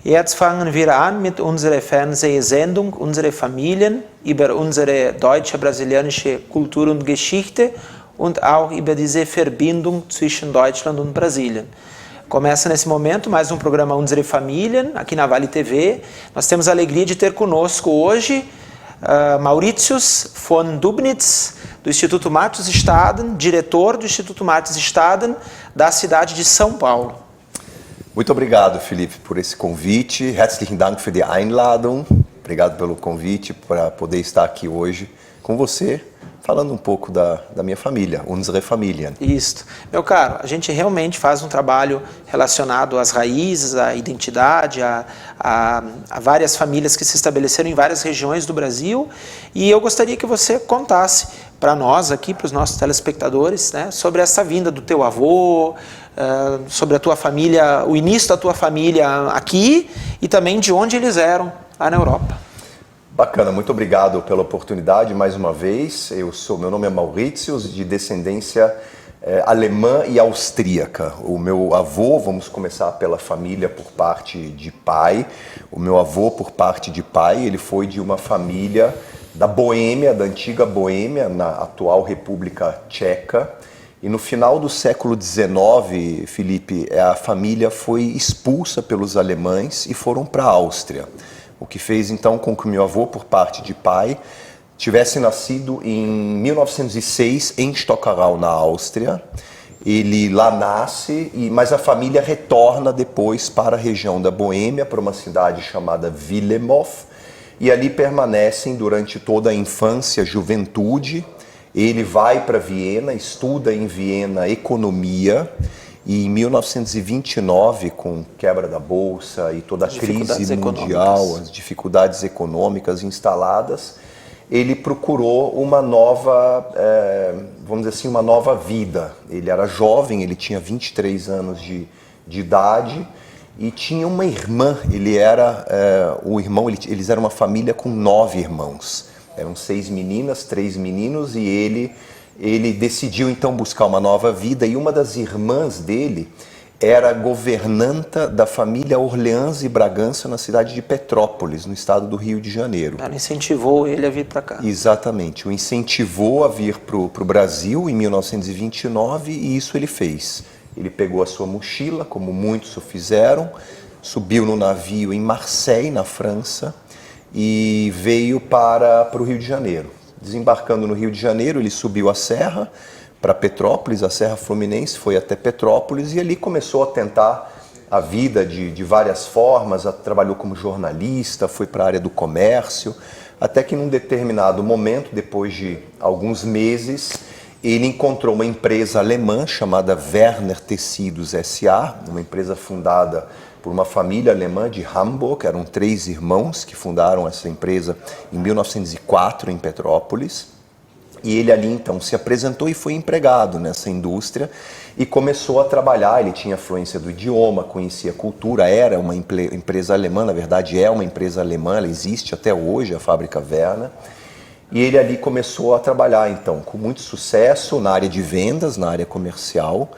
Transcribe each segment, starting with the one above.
Jetzt fangen wir an mit unserer Fernsehsendung, unsere Familien, über unsere deutsche-brasilianische Kultur und Geschichte und auch über diese Verbindung zwischen Deutschland und Brasilien. Começa nesse momento mais programa Unsere Familien, aqui na Vale TV. Nós temos a alegria de ter conosco hoje Mauritius von Dubnitz, do Instituto Martins Staden, diretor do Instituto Martins Staden, da cidade de São Paulo. Muito obrigado, Felipe, por esse convite. Herzlichen Dank für die Einladung. Obrigado pelo convite para poder estar aqui hoje com você, falando um pouco da minha família, Unsere Familien. Isso. Meu caro, a gente realmente faz um trabalho relacionado às raízes, à identidade, a várias famílias que se estabeleceram em várias regiões do Brasil. E eu gostaria que você contasse para nós aqui, para os nossos telespectadores, né, sobre essa vinda do teu avô, sobre a tua família, o início da tua família aqui e também de onde eles eram lá na Europa. Bacana, muito obrigado pela oportunidade mais uma vez. Meu nome é Mauritius, de descendência alemã e austríaca. O meu avô, vamos começar pela família por parte de pai. O meu avô, por parte de pai, ele foi de uma família da Boêmia, da antiga Boêmia, na atual República Tcheca. E no final do século XIX, Felipe, a família foi expulsa pelos alemães e foram para a Áustria. O que fez então com que o meu avô, por parte de pai, tivesse nascido em 1906 em Stockerau, na Áustria. Ele lá nasce, mas a família retorna depois para a região da Boêmia, para uma cidade chamada Willemov, e ali permanecem durante toda a infância, juventude. Ele vai para Viena, estuda em Viena economia e em 1929, com quebra da bolsa e toda a crise mundial, as dificuldades econômicas instaladas, ele procurou uma nova, vamos dizer assim, uma nova vida. Ele era jovem, ele tinha 23 anos de idade e tinha uma irmã. Eles eram uma família com 9 irmãos. Eram 6 meninas, 3 meninos e ele decidiu então buscar uma nova vida e uma das irmãs dele era governanta da família Orleans e Bragança na cidade de Petrópolis, no estado do Rio de Janeiro. Ela incentivou ele a vir para cá. Exatamente, o incentivou a vir para o Brasil em 1929 e isso ele fez. Ele pegou a sua mochila, como muitos o fizeram, subiu no navio em Marseille, na França, e veio para o Rio de Janeiro. Desembarcando no Rio de Janeiro, ele subiu a serra para Petrópolis, a Serra Fluminense, foi até Petrópolis e ali começou a tentar a vida de várias formas, trabalhou como jornalista, foi para a área do comércio, até que num determinado momento, depois de alguns meses, ele encontrou uma empresa alemã chamada Werner Tecidos S.A., uma empresa fundada por uma família alemã de Hamburg. Eram 3 irmãos que fundaram essa empresa em 1904 em Petrópolis. E ele ali então se apresentou e foi empregado nessa indústria e começou a trabalhar. Ele tinha fluência do idioma, conhecia a cultura, era uma empresa alemã, na verdade é uma empresa alemã, ela existe até hoje, a fábrica Werner. E ele ali começou a trabalhar então com muito sucesso na área de vendas, na área comercial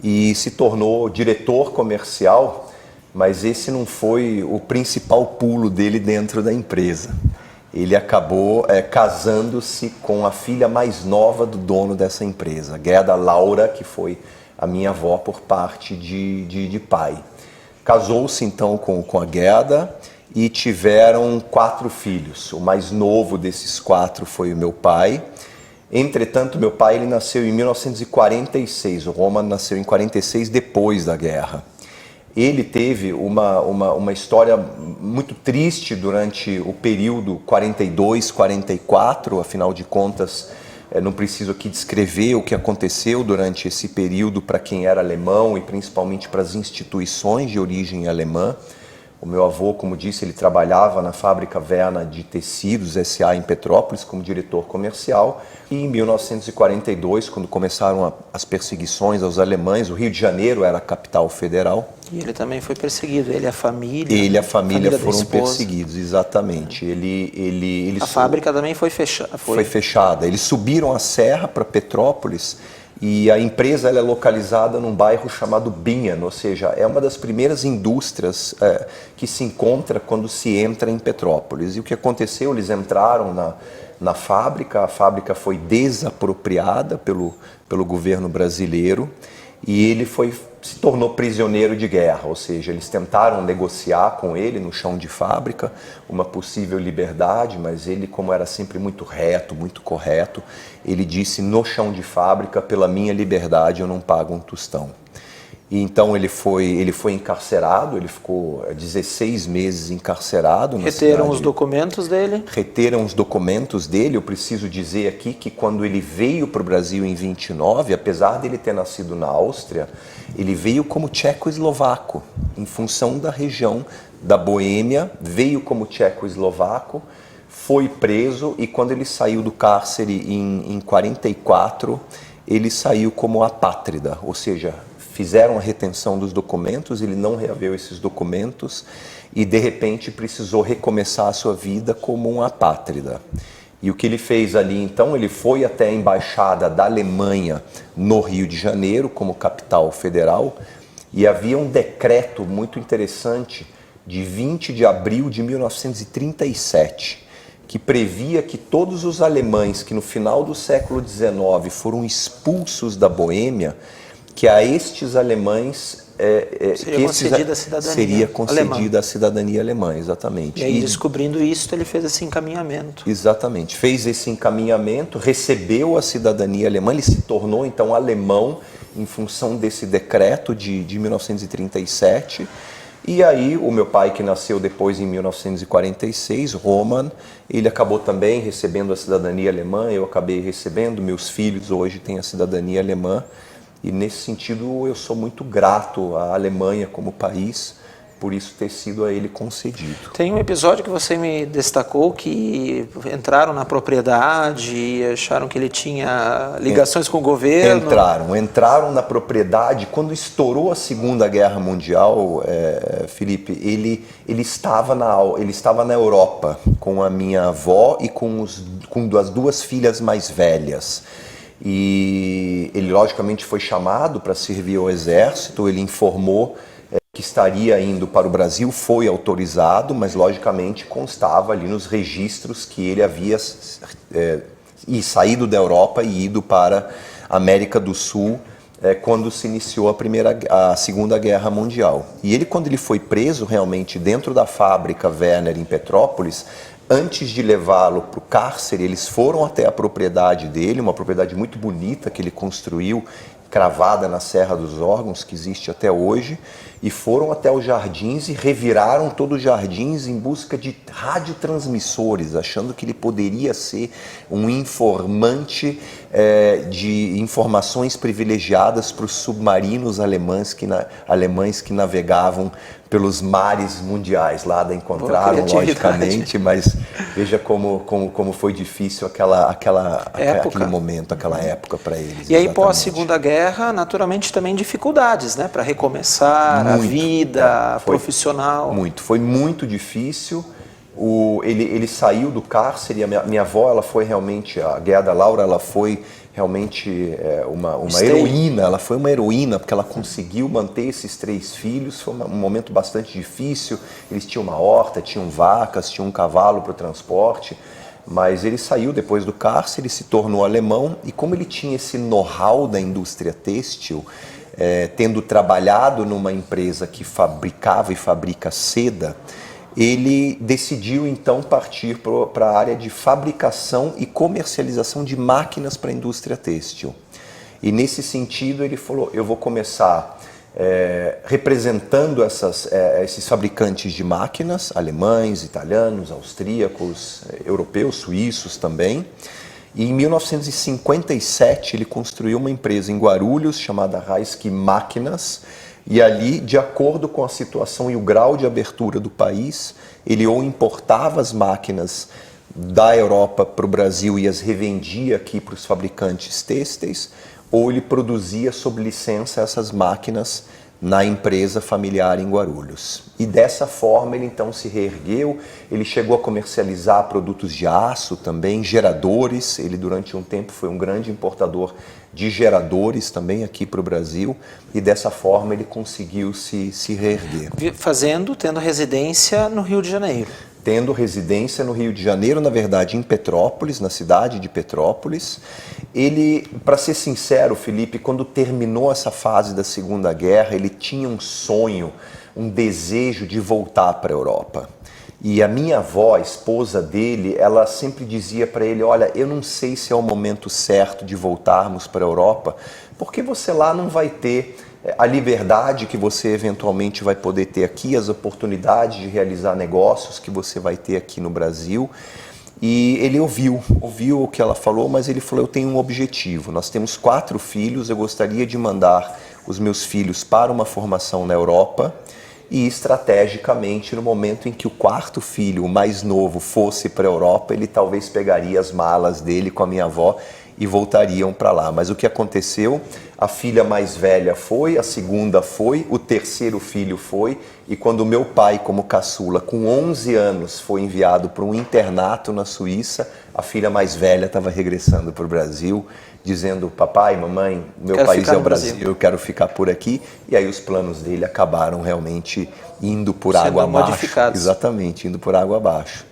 e se tornou diretor comercial. Mas esse não foi o principal pulo dele dentro da empresa. Ele acabou casando-se com a filha mais nova do dono dessa empresa, Gerda Laura, que foi a minha avó por parte de pai. Casou-se então com a Gerda e tiveram 4 filhos. O mais novo desses 4 foi o meu pai. Entretanto, meu pai ele nasceu em 1946, o Roman nasceu em 46, depois da guerra. Ele teve uma história muito triste durante o período 42, 44, afinal de contas, não preciso aqui descrever o que aconteceu durante esse período para quem era alemão e principalmente para as instituições de origem alemã, O meu avô, como disse, ele trabalhava na fábrica Verna de Tecidos S.A. em Petrópolis como diretor comercial. E em 1942, quando começaram as perseguições aos alemães, o Rio de Janeiro era a capital federal. E ele também foi perseguido, ele e a família. Ele e a família foram da esposa. perseguidos, exatamente. A fábrica também foi fechada. Foi fechada. Eles subiram a serra para Petrópolis e a empresa ela é localizada num bairro chamado Binhan, ou seja, é uma das primeiras indústrias que se encontra quando se entra em Petrópolis. E o que aconteceu? Eles entraram na fábrica, a fábrica foi desapropriada pelo governo brasileiro e ele se tornou prisioneiro de guerra, ou seja, eles tentaram negociar com ele no chão de fábrica uma possível liberdade, mas ele, como era sempre muito reto, muito correto, ele disse: no chão de fábrica, pela minha liberdade, eu não pago um tostão. E então ele foi encarcerado, ele ficou 16 meses encarcerado. Reteram os documentos dele? Reteram os documentos dele. Eu preciso dizer aqui que quando ele veio para o Brasil em 29, apesar dele ter nascido na Áustria, ele veio como tcheco-eslovaco, em função da região da Boêmia, veio como tcheco-eslovaco, foi preso e quando ele saiu do cárcere em 44, ele saiu como apátrida, ou seja, fizeram a retenção dos documentos, ele não reaveu esses documentos e de repente precisou recomeçar a sua vida como um apátrida. E o que ele fez ali então, ele foi até a embaixada da Alemanha no Rio de Janeiro como capital federal e havia um decreto muito interessante de 20 de abril de 1937 que previa que todos os alemães que no final do século XIX foram expulsos da Boêmia, que a estes alemães seria concedida a cidadania alemã, exatamente. E aí, descobrindo isso, ele fez esse encaminhamento. Exatamente, fez esse encaminhamento, recebeu a cidadania alemã, ele se tornou então alemão em função desse decreto de 1937. E aí o meu pai, que nasceu depois em 1946, Roman, ele acabou também recebendo a cidadania alemã, eu acabei recebendo, meus filhos hoje têm a cidadania alemã. E nesse sentido eu sou muito grato à Alemanha como país, por isso ter sido a ele concedido. Tem um episódio que você me destacou que entraram na propriedade e acharam que ele tinha ligações com o governo. Entraram na propriedade. Quando estourou a Segunda Guerra Mundial, Felipe, ele estava na Europa com a minha avó e com as duas filhas mais velhas. E ele logicamente foi chamado para servir ao exército, ele informou que estaria indo para o Brasil, foi autorizado, mas logicamente constava ali nos registros que ele havia saído da Europa e ido para a América do Sul quando se iniciou a Segunda Guerra Mundial. E ele, quando ele foi preso realmente dentro da fábrica Werner em Petrópolis, antes de levá-lo para o cárcere, eles foram até a propriedade dele, uma propriedade muito bonita que ele construiu, cravada na Serra dos Órgãos, que existe até hoje, e foram até os jardins e reviraram todos os jardins em busca de radiotransmissores, achando que ele poderia ser um informante de informações privilegiadas para os submarinos alemães que navegavam pelos mares mundiais. Lá encontraram, logicamente, mas veja como foi difícil aquele momento, aquela época para eles. E aí, pós Segunda Guerra, naturalmente também dificuldades, né, para recomeçar a vida profissional. Foi muito difícil. Ele saiu do cárcere. A minha avó, ela foi realmente, a Gerda Laura, ela foi realmente uma heroína. Ela foi uma heroína porque ela conseguiu manter esses 3 filhos. Foi um momento bastante difícil. Eles tinham uma horta, tinham vacas, tinham um cavalo para o transporte. Mas ele saiu depois do cárcere, se tornou alemão. E como ele tinha esse know-how da indústria têxtil, tendo trabalhado numa empresa que fabricava e fabrica seda, ele decidiu então partir para a área de fabricação e comercialização de máquinas para a indústria têxtil. E nesse sentido ele falou: eu vou começar representando esses fabricantes de máquinas, alemães, italianos, austríacos, europeus, suíços também. E em 1957 ele construiu uma empresa em Guarulhos chamada Raisky Máquinas, E ali, de acordo com a situação e o grau de abertura do país, ele ou importava as máquinas da Europa para o Brasil e as revendia aqui para os fabricantes têxteis, ou ele produzia sob licença essas máquinas na empresa familiar em Guarulhos. E dessa forma ele então se reergueu, ele chegou a comercializar produtos de aço também, geradores, ele durante um tempo foi um grande importador de geradores também aqui para o Brasil, e dessa forma ele conseguiu se reerguer. Tendo residência no Rio de Janeiro. Tendo residência no Rio de Janeiro, na verdade em Petrópolis, na cidade de Petrópolis. Ele, para ser sincero, Felipe, quando terminou essa fase da Segunda Guerra, ele tinha um sonho, um desejo de voltar para a Europa. E a minha avó, a esposa dele, ela sempre dizia para ele, olha, eu não sei se é o momento certo de voltarmos para a Europa, porque você lá não vai ter a liberdade que você eventualmente vai poder ter aqui, as oportunidades de realizar negócios que você vai ter aqui no Brasil. E ele ouviu o que ela falou, mas ele falou, eu tenho um objetivo, nós temos 4 filhos, eu gostaria de mandar os meus filhos para uma formação na Europa e estrategicamente no momento em que o 4º filho, o mais novo, fosse para a Europa, ele talvez pegaria as malas dele com a minha avó e voltariam para lá. Mas o que aconteceu? A filha mais velha foi, a segunda foi, o 3º filho foi, e quando o meu pai, como caçula, com 11 anos, foi enviado para um internato na Suíça, a filha mais velha estava regressando para o Brasil, dizendo, papai, mamãe, meu país é o Brasil, eu quero ficar por aqui. E aí os planos dele acabaram realmente indo por água abaixo. Modificados. Exatamente, indo por água abaixo.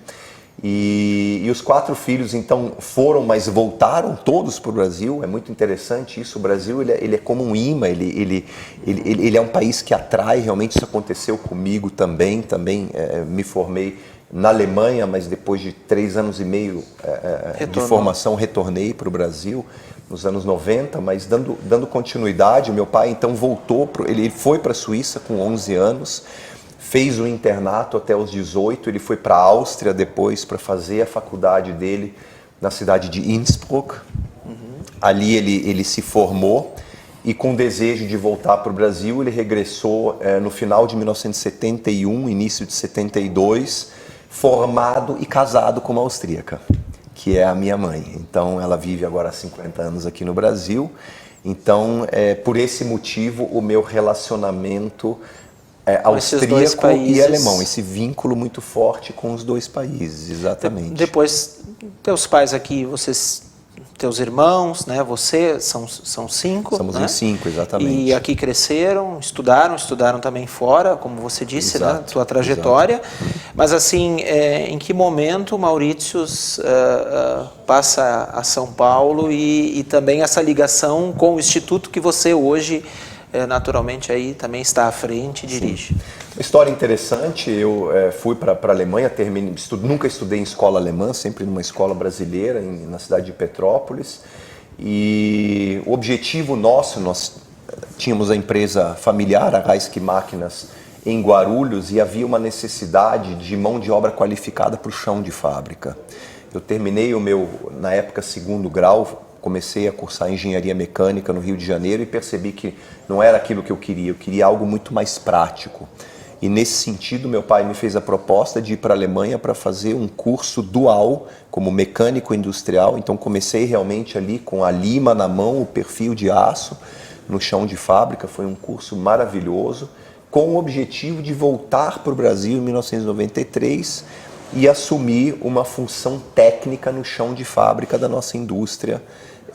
E os 4 filhos então foram, mas voltaram todos para o Brasil. É muito interessante isso. O Brasil ele é como um imã, ele é um país que atrai. Realmente isso aconteceu comigo também me formei na Alemanha, mas depois de 3 anos e meio de formação retornei para o Brasil nos anos 90, mas dando continuidade. O meu pai então voltou, ele foi para a Suíça com 11 anos, fez o internato até os 18, ele foi para a Áustria depois para fazer a faculdade dele na cidade de Innsbruck. Ali ele se formou e com desejo de voltar para o Brasil, ele regressou no final de 1971, início de 72, formado e casado com uma austríaca, que é a minha mãe. Então ela vive agora há 50 anos aqui no Brasil. Então, por esse motivo, o meu relacionamento austríaco e alemão, esse vínculo muito forte com os 2 países, exatamente. Depois, teus pais aqui, teus irmãos, né? Você, são 5, Somos né? em 5, exatamente. E aqui cresceram, estudaram também fora, como você disse, né? Tua trajetória. Exato. Mas assim, em que momento o Mauritius passa a São Paulo e também essa ligação com o instituto que você hoje naturalmente aí também está à frente e dirige? Uma história interessante, eu fui para a Alemanha, nunca estudei em escola alemã, sempre numa escola brasileira, na cidade de Petrópolis, e o objetivo nosso, nós tínhamos a empresa familiar, a Reisky Máquinas, em Guarulhos, e havia uma necessidade de mão de obra qualificada para o chão de fábrica. Eu terminei o meu, na época, 2º grau, comecei a cursar engenharia mecânica no Rio de Janeiro e percebi que não era aquilo que eu queria algo muito mais prático. E nesse sentido, meu pai me fez a proposta de ir para a Alemanha para fazer um curso dual como mecânico industrial. Então comecei realmente ali com a lima na mão, o perfil de aço no chão de fábrica. Foi um curso maravilhoso, com o objetivo de voltar para o Brasil em 1993 e assumir uma função técnica no chão de fábrica da nossa indústria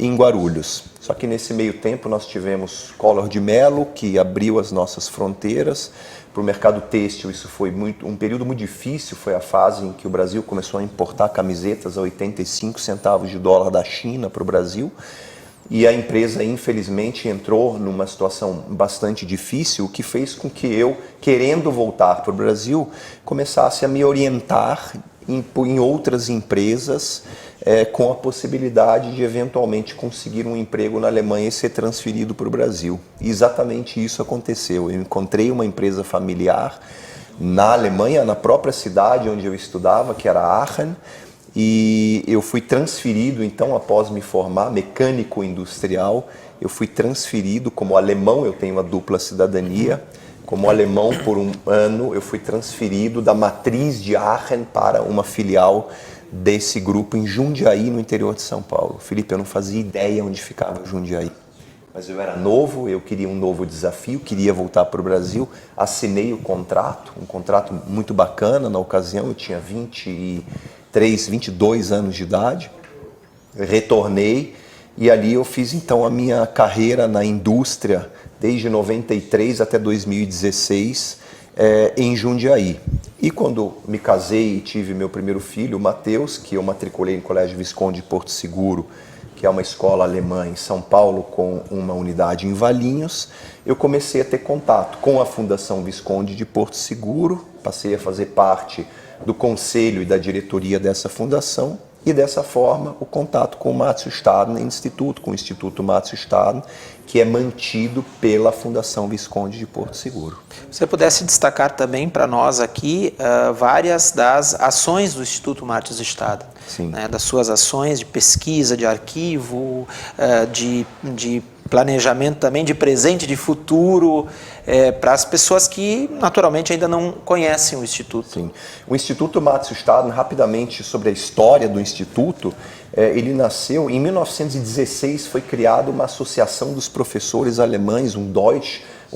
em Guarulhos. Só que nesse meio tempo nós tivemos Collor de Mello, que abriu as nossas fronteiras para o mercado têxtil. Isso foi um período muito difícil, foi a fase em que o Brasil começou a importar camisetas a 85 centavos de dólar da China para o Brasil. E a empresa, infelizmente, entrou numa situação bastante difícil, o que fez com que eu, querendo voltar para o Brasil, começasse a me orientar em outras empresas com a possibilidade de eventualmente conseguir um emprego na Alemanha e ser transferido para o Brasil. E exatamente isso aconteceu. Eu encontrei uma empresa familiar na Alemanha, na própria cidade onde eu estudava, que era Aachen, E eu fui transferido, então, após me formar, mecânico industrial, eu fui transferido como alemão, eu tenho a dupla cidadania. Como alemão, por um ano, eu fui transferido da matriz de Aachen para uma filial desse grupo em Jundiaí, no interior de São Paulo. Felipe, eu não fazia ideia onde ficava Jundiaí. Mas eu era novo, eu queria um novo desafio, queria voltar para o Brasil. Assinei o contrato, um contrato muito bacana na ocasião, eu tinha 23, 22 anos de idade. Retornei e ali eu fiz então a minha carreira na indústria desde 93 até 2016 em Jundiaí. E quando me casei e tive meu primeiro filho, o Matheus, que eu matriculei no Colégio Visconde de Porto Seguro, que é uma escola alemã em São Paulo com uma unidade em Valinhos, eu comecei a ter contato com a Fundação Visconde de Porto Seguro, passei a fazer parte do conselho e da diretoria dessa fundação, e dessa forma o contato com o Matthieu-Staden Instituto, com o Instituto Matthieu-Staden, que é mantido pela Fundação Visconde de Porto Seguro. Se você pudesse destacar também para nós aqui várias das ações do Instituto Matthieu-Staden, né, das suas ações de pesquisa, de arquivo, de planejamento também, de presente, de futuro, para as pessoas que naturalmente ainda não conhecem o Instituto. Sim. O Instituto Matthieu-Staden, rapidamente sobre a história do Instituto, ele nasceu em 1916, foi criada uma associação dos professores alemães, um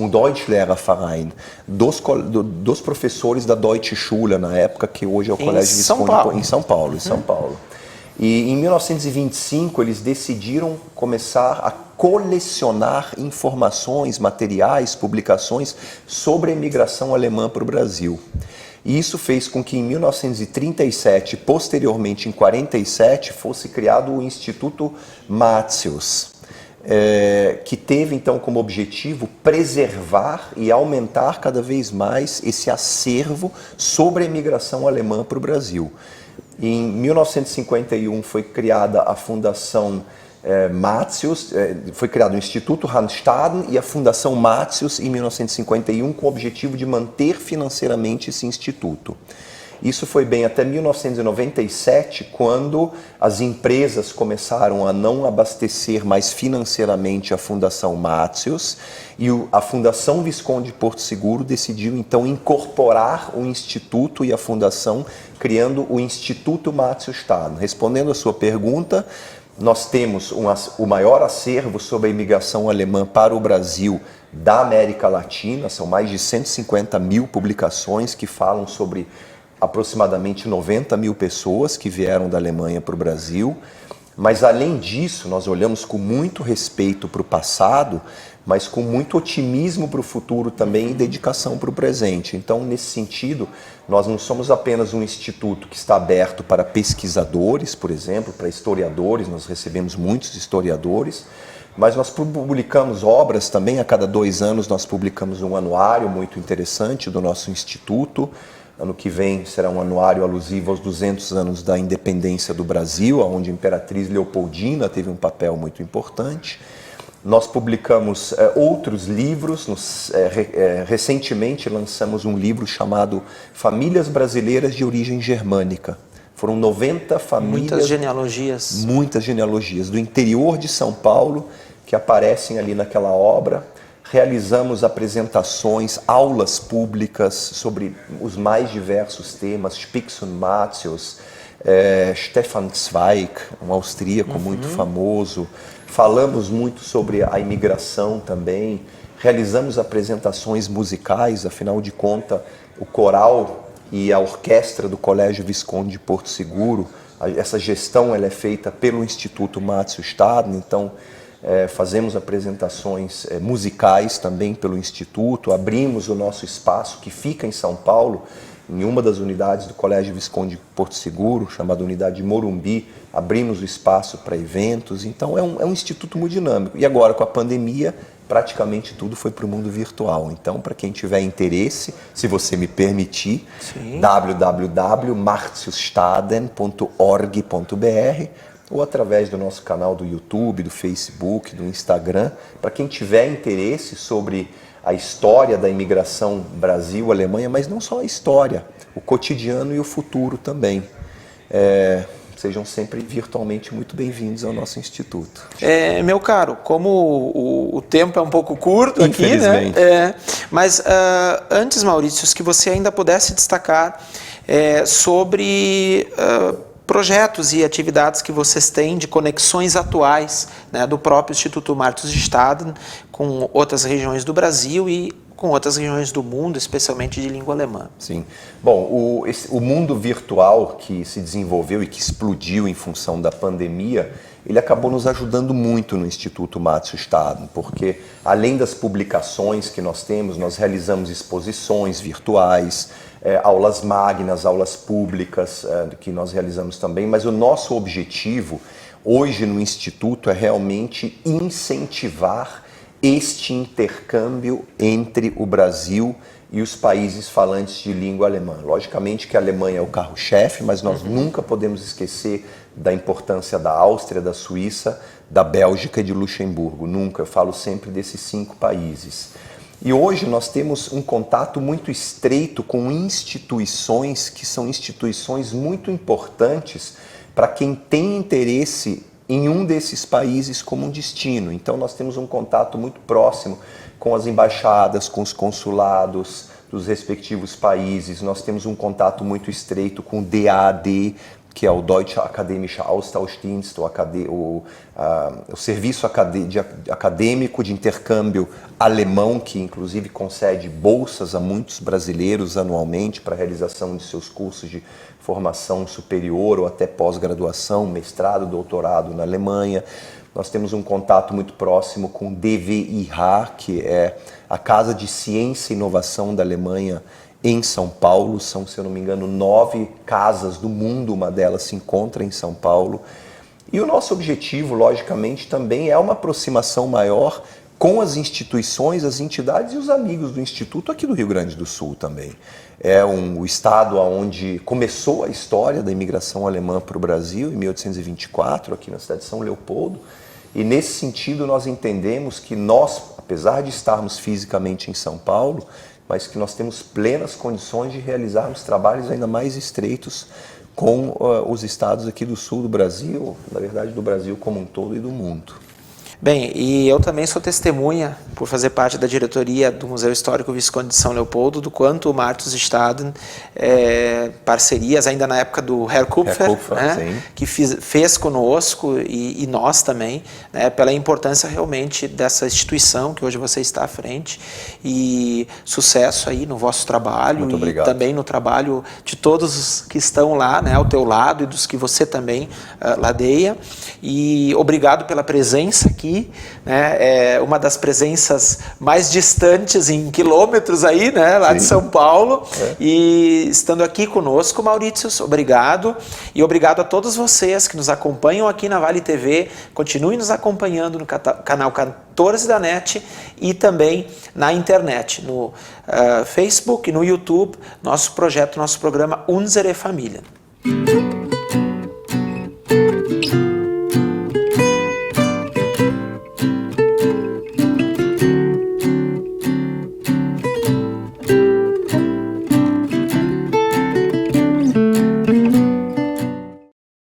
Deutschlehrerverein, dos professores da Deutsche Schule, na época que hoje é o Colégio Visconde, em São Paulo. E em 1925 eles decidiram começar a colecionar informações, materiais, publicações sobre a imigração alemã para o Brasil. E isso fez com que em 1937, posteriormente em 1947, fosse criado o Instituto Matthius, que teve então como objetivo preservar e aumentar cada vez mais esse acervo sobre a imigração alemã para o Brasil. Em 1951 foi criada a Fundação Matthius, foi criado o Instituto Randstaden e a Fundação Matthius em 1951 com o objetivo de manter financeiramente esse instituto. Isso foi bem até 1997, quando as empresas começaram a não abastecer mais financeiramente a Fundação Matthius e a Fundação Visconde de Porto Seguro decidiu então incorporar o Instituto e a Fundação, criando o Instituto Matthieu-Staden. Respondendo a sua pergunta, nós temos o maior acervo sobre a imigração alemã para o Brasil da América Latina, são mais de 150 mil publicações que falam sobre aproximadamente 90 mil pessoas que vieram da Alemanha para o Brasil. Mas além disso, nós olhamos com muito respeito para o passado, mas com muito otimismo para o futuro também e dedicação para o presente. Então, nesse sentido, nós não somos apenas um instituto que está aberto para pesquisadores, por exemplo, para historiadores, nós recebemos muitos historiadores, mas nós publicamos obras também, a cada 2 anos nós publicamos um anuário muito interessante do nosso instituto. Ano que vem será um anuário alusivo aos 200 anos da independência do Brasil, onde a Imperatriz Leopoldina teve um papel muito importante. Nós publicamos outros livros, recentemente lançamos um livro chamado Famílias Brasileiras de Origem Germânica. Foram 90 famílias... Muitas genealogias do interior de São Paulo que aparecem ali naquela obra. Realizamos apresentações, aulas públicas sobre os mais diversos temas, Spix und Matthius, Stefan Zweig, um austríaco muito famoso. Falamos muito sobre a imigração também. Realizamos apresentações musicais, afinal de contas, o coral e a orquestra do Colégio Visconde de Porto Seguro, essa gestão ela é feita pelo Instituto Matthieu-Staden, então fazemos apresentações musicais também pelo Instituto, abrimos o nosso espaço que fica em São Paulo, em uma das unidades do Colégio Visconde de Porto Seguro, chamada Unidade de Morumbi, abrimos o espaço para eventos, então é um instituto muito dinâmico. E agora com a pandemia, praticamente tudo foi para o mundo virtual. Então, para quem tiver interesse, se você me permitir, www.matthieustaden.org.br ou através do nosso canal do YouTube, do Facebook, do Instagram. Para quem tiver interesse sobre a história da imigração Brasil-Alemanha, mas não só a história, o cotidiano e o futuro também. sejam sempre virtualmente muito bem-vindos ao nosso instituto. Meu caro, como o tempo é um pouco curto aqui, né? Mas antes, Maurício, que você ainda pudesse destacar sobre projetos e atividades que vocês têm de conexões atuais, né, do próprio Instituto Martus Staden com outras regiões do Brasil e com outras regiões do mundo, especialmente de língua alemã. Sim. Bom, o mundo virtual que se desenvolveu e que explodiu em função da pandemia, ele acabou nos ajudando muito no Instituto Martus Staden, porque além das publicações que nós temos, nós realizamos exposições virtuais, aulas magnas, aulas públicas que nós realizamos também, mas o nosso objetivo hoje no Instituto é realmente incentivar este intercâmbio entre o Brasil e os países falantes de língua alemã. Logicamente que a Alemanha é o carro-chefe, mas nós nunca podemos esquecer da importância da Áustria, da Suíça, da Bélgica e de Luxemburgo. Nunca, eu falo sempre desses 5 países. E hoje nós temos um contato muito estreito com instituições que são instituições muito importantes para quem tem interesse em um desses países como um destino. Então nós temos um contato muito próximo com as embaixadas, com os consulados dos respectivos países. Nós temos um contato muito estreito com o DAAD, que é o Deutsche Akademische Austauschdienst, o Serviço Acadêmico de Intercâmbio Alemão, que inclusive concede bolsas a muitos brasileiros anualmente para a realização de seus cursos de formação superior ou até pós-graduação, mestrado, doutorado na Alemanha. Nós temos um contato muito próximo com o DWIH, que é a Casa de Ciência e Inovação da Alemanha em São Paulo. São, se eu não me engano, 9 casas do mundo, uma delas se encontra em São Paulo. E o nosso objetivo, logicamente, também é uma aproximação maior com as instituições, as entidades e os amigos do Instituto aqui do Rio Grande do Sul também. É o estado onde começou a história da imigração alemã para o Brasil, em 1824, aqui na cidade de São Leopoldo. E nesse sentido nós entendemos que nós, apesar de estarmos fisicamente em São Paulo, mas que nós temos plenas condições de realizarmos trabalhos ainda mais estreitos com os estados aqui do sul do Brasil, na verdade do Brasil como um todo e do mundo. Bem, e eu também sou testemunha, por fazer parte da diretoria do Museu Histórico Visconde de São Leopoldo, do quanto o Martus Staden, parcerias ainda na época do Herr Kupfer, né, que fez conosco e nós também, né, pela importância realmente dessa instituição que hoje você está à frente, e sucesso aí no vosso trabalho. Muito obrigado. E também no trabalho de todos os que estão lá, né, ao teu lado, e dos que você também ladeia. E obrigado pela presença aqui, né, é uma das presenças mais distantes em quilômetros aí, né, lá de São Paulo, e estando aqui conosco, Maurício, obrigado, e obrigado a todos vocês que nos acompanham aqui na Vale TV, continuem nos acompanhando no canal 14 da NET e também na internet, no Facebook e no YouTube, nosso projeto, nosso programa Unsere Familien.